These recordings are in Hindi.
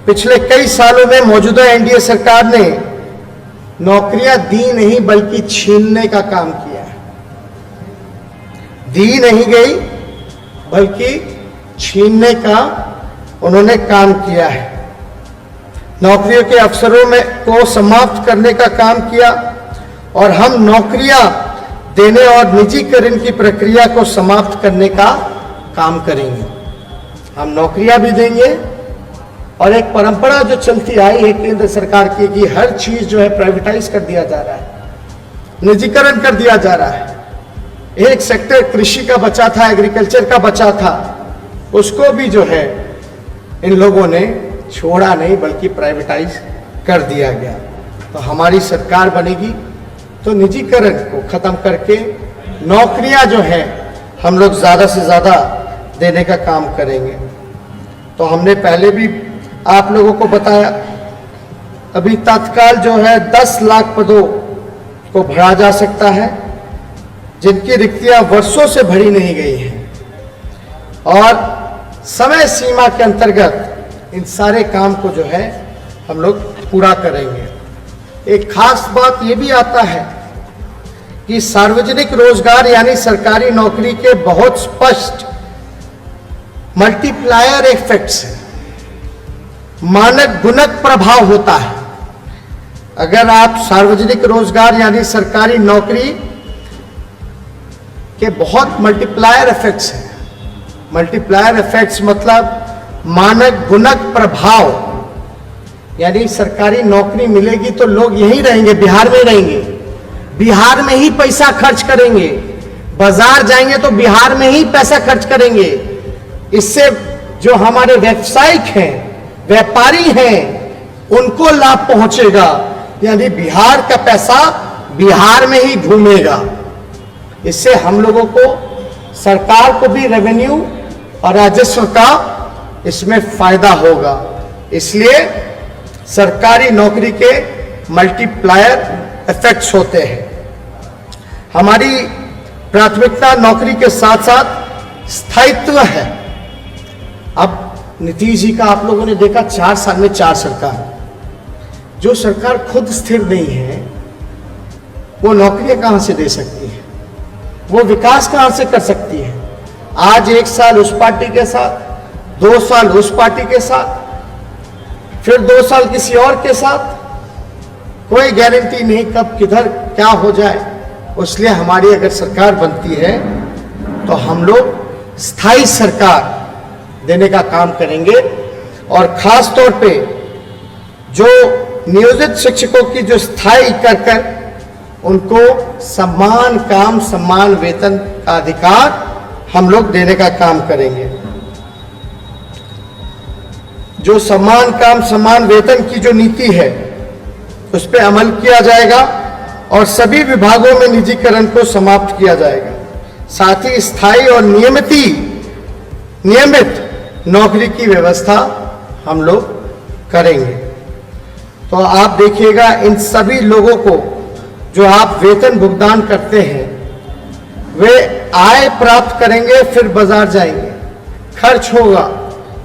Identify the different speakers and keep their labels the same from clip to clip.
Speaker 1: पिछले कई सालों में मौजूदा एनडीए सरकार ने नौकरियां दी नहीं बल्कि छीनने का काम किया है। दी नहीं गई बल्कि छीनने का उन्होंने काम किया है। नौकरियों के अवसरों में को समाप्त करने का काम किया और हम नौकरियां देने और निजीकरण की प्रक्रिया को समाप्त करने का काम करेंगे। हम नौकरियां भी देंगे और एक परंपरा जो चलती आई है केंद्र सरकार की कि हर चीज जो है प्राइवेटाइज कर दिया जा रहा है, निजीकरण कर दिया जा रहा है। एक सेक्टर कृषि का बचा था, एग्रीकल्चर का बचा था, उसको भी जो है इन लोगों ने छोड़ा नहीं बल्कि प्राइवेटाइज कर दिया गया। तो हमारी सरकार बनेगी तो निजीकरण को खत्म करके नौकरियां जो है हम लोग ज्यादा से ज्यादा देने का काम करेंगे। तो हमने पहले भी आप लोगों को बताया, अभी तत्काल जो है 10 लाख पदों को भरा जा सकता है जिनकी रिक्तियां वर्षों से भरी नहीं गई हैं और समय सीमा के अंतर्गत इन सारे काम को जो है हम लोग पूरा करेंगे। एक खास बात ये भी आता है कि सार्वजनिक रोजगार यानी सरकारी नौकरी के बहुत स्पष्ट मल्टीप्लायर इफेक्ट्स हैं, मानक गुणक प्रभाव होता है। अगर आप सार्वजनिक रोजगार यानी सरकारी नौकरी के बहुत मल्टीप्लायर इफेक्ट्स हैं। मल्टीप्लायर इफेक्ट्स मतलब मानक गुणक प्रभाव, यानी सरकारी नौकरी मिलेगी तो लोग यहीं रहेंगे, बिहार में रहेंगे, बिहार में ही पैसा खर्च करेंगे, बाजार जाएंगे तो बिहार में ही पैसा खर्च करेंगे। इससे जो हमारे व्यवसायिक हैं, व्यापारी हैं, उनको लाभ पहुंचेगा, यानी बिहार का पैसा बिहार में ही घूमेगा। इससे हम लोगों को, सरकार को भी रेवेन्यू और राजस्व का इसमें फायदा होगा। इसलिए सरकारी नौकरी के मल्टीप्लायर इफेक्ट्स होते हैं। हमारी प्राथमिकता नौकरी के साथ साथ स्थायित्व है। अब नीतीश जी का आप लोगों ने देखा 4 साल में 4 सरकार। जो सरकार खुद स्थिर नहीं है वो नौकरियां कहां से दे सकती है, वो विकास कहां से कर सकती है। आज 1 साल उस पार्टी के साथ, 2 साल उस पार्टी के साथ, फिर 2 साल किसी और के साथ, कोई गारंटी नहीं कब किधर क्या हो जाए। इसलिए हमारी अगर सरकार बनती है तो हम लोग स्थायी सरकार देने का काम करेंगे और खास तौर पे जो नियोजित शिक्षकों की जो स्थायी कर उनको समान काम समान वेतन का अधिकार हम लोग देने का काम करेंगे। जो समान काम समान वेतन की जो नीति है उस पर अमल किया जाएगा और सभी विभागों में निजीकरण को समाप्त किया जाएगा। साथ ही स्थायी और नियमित नौकरी की व्यवस्था हम लोग करेंगे। तो आप देखिएगा इन सभी लोगों को जो आप वेतन भुगतान करते हैं वे आय प्राप्त करेंगे, फिर बाजार जाएंगे, खर्च होगा,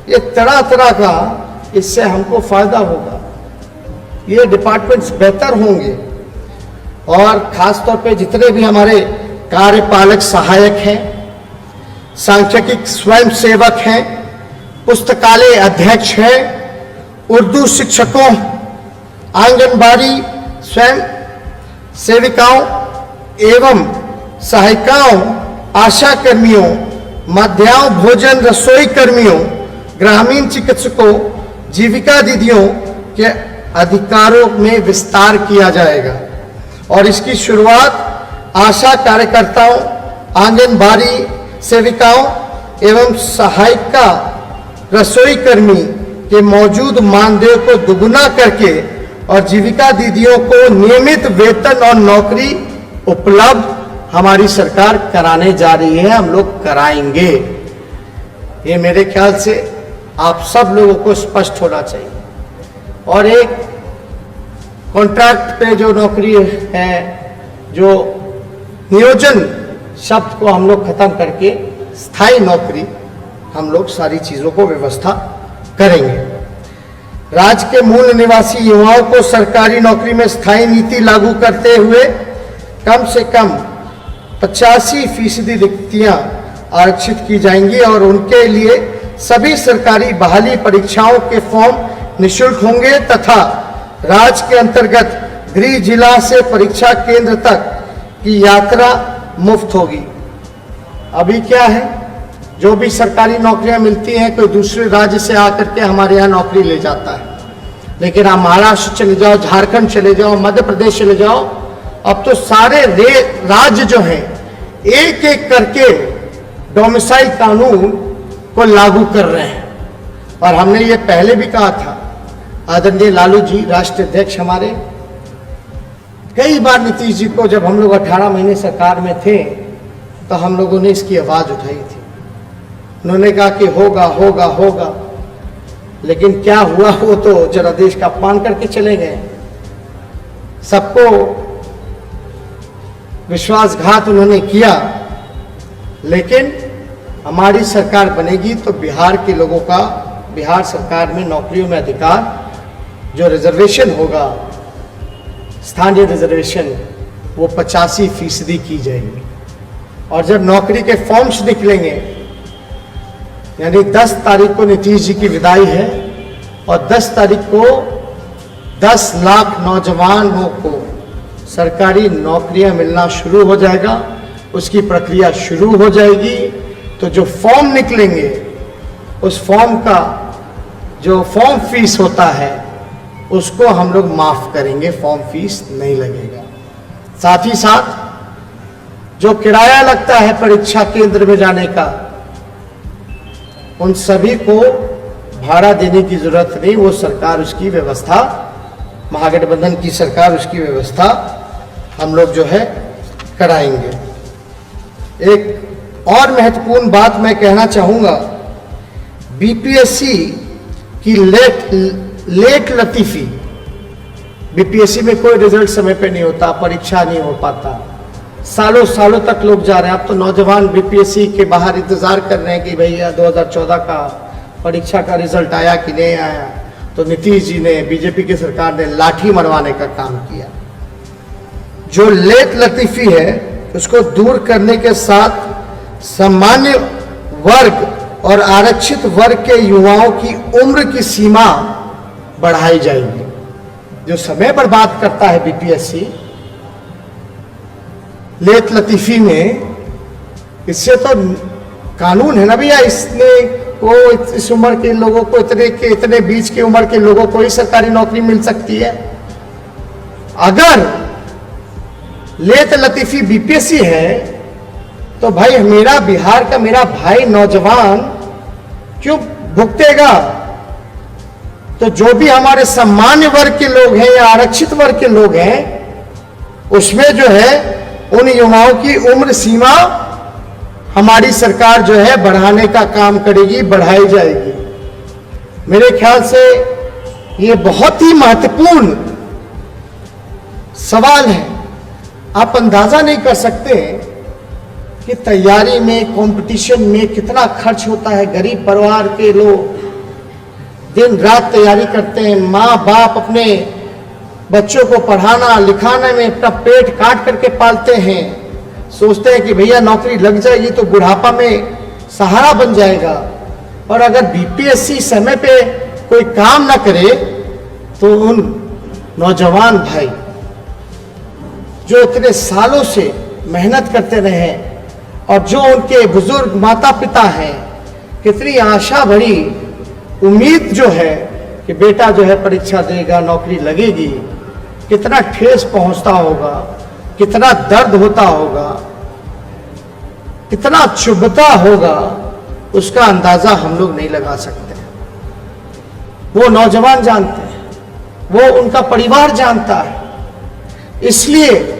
Speaker 1: ये तरह तरह का इससे हमको फायदा होगा। ये डिपार्टमेंट्स बेहतर होंगे और खास तौर पे जितने भी हमारे कार्यपालक सहायक हैं, सांख्यिकी स्वयं सेवक हैं, पुस्तकालय अध्यक्ष हैं, उर्दू शिक्षकों, आंगनबाड़ी स्वयं सेविकाओं एवं सहायिकाओं, आशा कर्मियों, मध्याह्न भोजन रसोई कर्मियों, ग्रामीण चिकित्सकों, जीविका दीदियों के अधिकारों में विस्तार किया जाएगा और इसकी शुरुआत आशा कार्यकर्ताओं, आंगनबाड़ी सेविकाओं एवं सहायिका रसोई कर्मी के मौजूद मानदेय को दुगुना करके और जीविका दीदियों को नियमित वेतन और नौकरी उपलब्ध हमारी सरकार कराने जा रही है, हम लोग कराएंगे। ये मेरे ख्याल से आप सब लोगों को स्पष्ट होना चाहिए। और एक कॉन्ट्रैक्ट पे जो नौकरी है, जो नियोजन शब्द को हम लोग खत्म करके स्थायी नौकरी हम लोग सारी चीजों को व्यवस्था करेंगे। राज्य के मूल निवासी युवाओं को सरकारी नौकरी में स्थायी नीति लागू करते हुए कम से कम 85% रिक्तियां आरक्षित की जाएंगी और उनके लिए सभी सरकारी बहाली परीक्षाओं के फॉर्म निःशुल्क होंगे तथा राज्य के अंतर्गत गृह जिला से परीक्षा केंद्र तक की यात्रा मुफ्त होगी। अभी क्या है, जो भी सरकारी नौकरियां मिलती हैं कोई दूसरे राज्य से आकर के हमारे यहाँ नौकरी ले जाता है, लेकिन आप महाराष्ट्र चले जाओ, झारखंड चले जाओ, मध्य प्रदेश चले जाओ, अब तो सारे राज्य जो हैं एक एक करके डोमिसाइल कानून को लागू कर रहे हैं। और हमने ये पहले भी कहा था, आदरणीय लालू जी राष्ट्रीय अध्यक्ष हमारे, कई बार नीतीश जी को जब हम लोग 18 महीने सरकार में थे तो हम लोगों ने इसकी आवाज उठाई थी। उन्होंने कहा कि होगा होगा होगा, लेकिन क्या हुआ वो तो जरा देश का अपमान करके चले गए। सबको विश्वासघात उन्होंने किया, लेकिन हमारी सरकार बनेगी तो बिहार के लोगों का, बिहार सरकार में नौकरियों में अधिकार, जो रिजर्वेशन होगा, स्थानीय रिजर्वेशन, वो 85% की जाएगी। और जब नौकरी के फॉर्म्स निकलेंगे, यानी 10 तारीख को नीतीश जी की विदाई है और 10 तारीख को 10 लाख नौजवानों को सरकारी नौकरियां मिलना शुरू हो जाएगा, उसकी प्रक्रिया शुरू हो जाएगी। तो जो फॉर्म निकलेंगे, उस फॉर्म का जो फॉर्म फीस होता है उसको हम लोग माफ करेंगे, फॉर्म फीस नहीं लगेगा। साथ ही साथ जो किराया लगता है परीक्षा केंद्र में जाने का, उन सभी को भाड़ा देने की जरूरत नहीं, वो सरकार उसकी व्यवस्था, महागठबंधन की सरकार उसकी व्यवस्था हम लोग जो है कराएंगे। एक और महत्वपूर्ण बात मैं कहना चाहूंगा, बीपीएससी की लेट लतीफी, बीपीएससी में कोई रिजल्ट समय पे नहीं होता, परीक्षा नहीं हो पाता, सालों सालों तक लोग जा रहे हैं। अब तो नौजवान बीपीएससी के बाहर इंतजार कर रहे हैं कि भैया 2014 का परीक्षा का रिजल्ट आया कि नहीं आया। तो नीतीश जी ने, बीजेपी की सरकार ने लाठी मरवाने का काम किया। जो लेट लतीफी है उसको दूर करने के साथ सामान्य वर्ग और आरक्षित वर्ग के युवाओं की उम्र की सीमा बढ़ाई जाएगी। जो समय बर्बाद करता है बीपीएससी लेट लतीफी में, इससे तो कानून है ना भैया, इसने को इस उम्र के लोगों को, इतने बीच की उम्र के लोगों को ही सरकारी नौकरी मिल सकती है। अगर लेट लतीफी बीपीएससी है तो भाई मेरा बिहार का मेरा भाई नौजवान क्यों भुगतेगा? तो जो भी हमारे सामान्य वर्ग के लोग हैं या आरक्षित वर्ग के लोग हैं, उसमें जो है उन युवाओं की उम्र सीमा हमारी सरकार जो है बढ़ाने का काम करेगी, बढ़ाई जाएगी। मेरे ख्याल से ये बहुत ही महत्वपूर्ण सवाल है। आप अंदाजा नहीं कर सकते कि तैयारी में, कंपटीशन में कितना खर्च होता है। गरीब परिवार के लोग दिन रात तैयारी करते हैं, माँ बाप अपने बच्चों को पढ़ाना लिखाने में अपना पेट काट करके पालते हैं, सोचते हैं कि भैया नौकरी लग जाएगी तो बुढ़ापा में सहारा बन जाएगा। और अगर बीपीएससी समय पे कोई काम ना करे तो उन नौजवान भाई जो इतने सालों से मेहनत करते रहे हैं और जो उनके बुजुर्ग माता पिता हैं, कितनी आशा भरी उम्मीद जो है कि बेटा जो है परीक्षा देगा, नौकरी लगेगी, कितना ठेस पहुंचता होगा, कितना दर्द होता होगा, कितना चुभता होगा, उसका अंदाजा हम लोग नहीं लगा सकते। वो नौजवान जानते हैं, वो उनका परिवार जानता है। इसलिए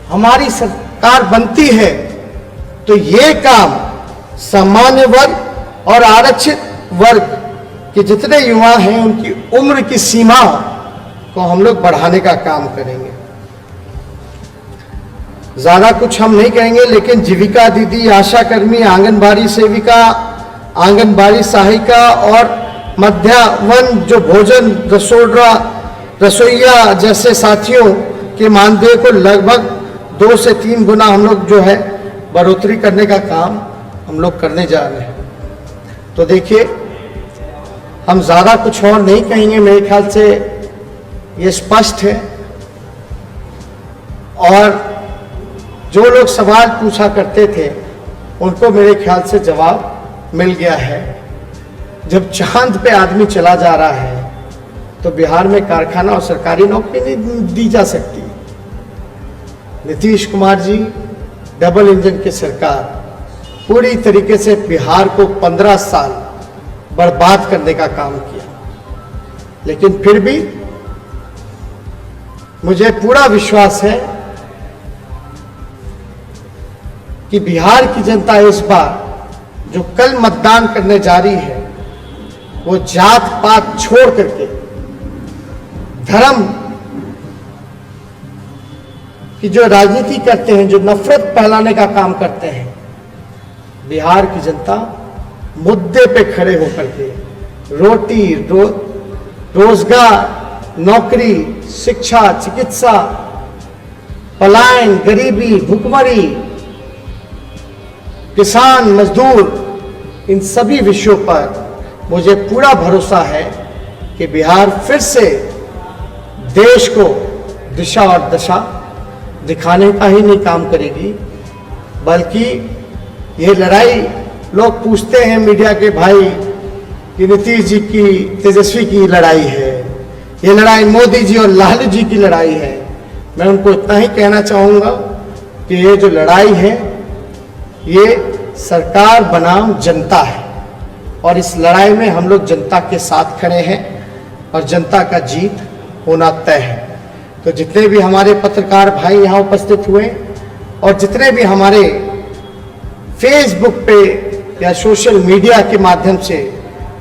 Speaker 1: हमारी सरकार बनती है तो ये काम सामान्य वर्ग और आरक्षित वर्ग के जितने युवा हैं उनकी उम्र की सीमा को हम लोग बढ़ाने का काम करेंगे। ज्यादा कुछ हम नहीं कहेंगे, लेकिन जीविका दीदी, आशा कर्मी, आंगनबाड़ी सेविका, आंगनबाड़ी सहायिका और मध्याह्न जो भोजन रसोइया जैसे साथियों के मानदेय को लगभग 2 से 3 गुना हम लोग जो है बढ़ोतरी करने का काम हम लोग करने जा रहे हैं। तो देखिए, हम ज़्यादा कुछ और नहीं कहेंगे, मेरे ख्याल से ये स्पष्ट है। और जो लोग सवाल पूछा करते थे उनको मेरे ख्याल से जवाब मिल गया है। जब चांद पे आदमी चला जा रहा है तो बिहार में कारखाना और सरकारी नौकरी नहीं दी जा सकती। नीतीश कुमार जी, डबल इंजन की सरकार पूरी तरीके से बिहार को 15 साल बर्बाद करने का काम किया, लेकिन फिर भी मुझे पूरा विश्वास है कि बिहार की जनता इस बार जो कल मतदान करने जा रही है वो जात पात छोड़ करके धर्म की जो राजनीति करते हैं, जो नफरत फैलाने का काम करते हैं, बिहार की जनता मुद्दे पे खड़े होकर के रोटी रोजगार, नौकरी, शिक्षा, चिकित्सा, पलायन, गरीबी, भुखमरी, किसान, मजदूर, इन सभी विषयों पर मुझे पूरा भरोसा है कि बिहार फिर से देश को दिशा और दशा दिखाने का ही नहीं काम करेगी, बल्कि ये लड़ाई लोग पूछते हैं मीडिया के भाई कि नीतीश जी की, तेजस्वी की लड़ाई है, ये लड़ाई मोदी जी और लालू जी की लड़ाई है। मैं उनको इतना ही कहना चाहूँगा कि ये जो लड़ाई है ये सरकार बनाम जनता है, और इस लड़ाई में हम लोग जनता के साथ खड़े हैं और जनता का जीत होना तय है। तो जितने भी हमारे पत्रकार भाई यहाँ उपस्थित हुए और जितने भी हमारे फेसबुक पे या सोशल मीडिया के माध्यम से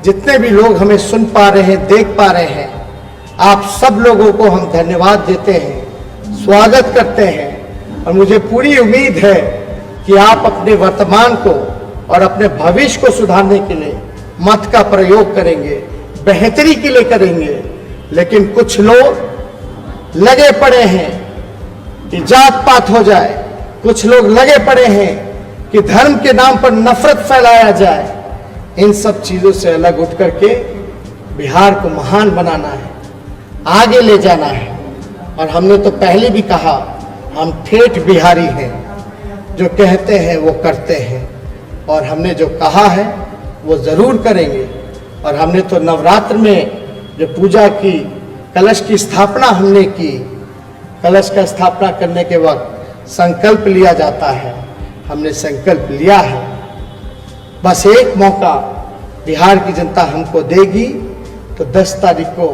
Speaker 1: जितने भी लोग हमें सुन पा रहे हैं, देख पा रहे हैं, आप सब लोगों को हम धन्यवाद देते हैं, स्वागत करते हैं। और मुझे पूरी उम्मीद है कि आप अपने वर्तमान को और अपने भविष्य को सुधारने के लिए मत का प्रयोग करेंगे, बेहतरी के लिए करेंगे। लेकिन कुछ लोग लगे पड़े हैं कि जात पात हो जाए, कुछ लोग लगे पड़े हैं कि धर्म के नाम पर नफरत फैलाया जाए। इन सब चीजों से अलग उठ करके बिहार को महान बनाना है, आगे ले जाना है। और हमने तो पहले भी कहा, हम ठेठ बिहारी हैं, जो कहते हैं वो करते हैं, और हमने जो कहा है वो जरूर करेंगे। और हमने तो नवरात्र में जो पूजा की, कलश की स्थापना हमने की, कलश का स्थापना करने के वक्त संकल्प लिया जाता है, हमने संकल्प लिया है। बस एक मौका बिहार की जनता हमको देगी तो 10 तारीख को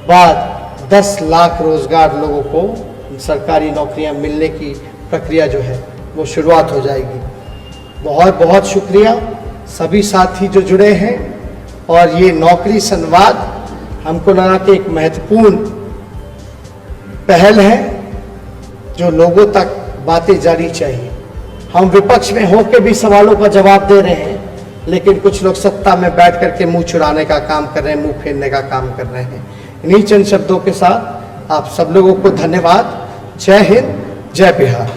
Speaker 1: बाद 10 लाख रोजगार लोगों को सरकारी नौकरियां मिलने की प्रक्रिया जो है वो शुरुआत हो जाएगी। बहुत बहुत शुक्रिया सभी साथी जो जुड़े हैं। और ये नौकरी संवाद हमको लगा कि एक महत्वपूर्ण पहल है जो लोगों तक बातें जानी चाहिए। हम विपक्ष में होकर भी सवालों का जवाब दे रहे हैं, लेकिन कुछ लोग सत्ता में बैठ करके मुंह छुड़ाने का काम कर रहे हैं, मुंह फेरने का काम कर रहे हैं। इन्हीं चंद शब्दों के साथ आप सब लोगों को धन्यवाद। जय हिंद, जय बिहार।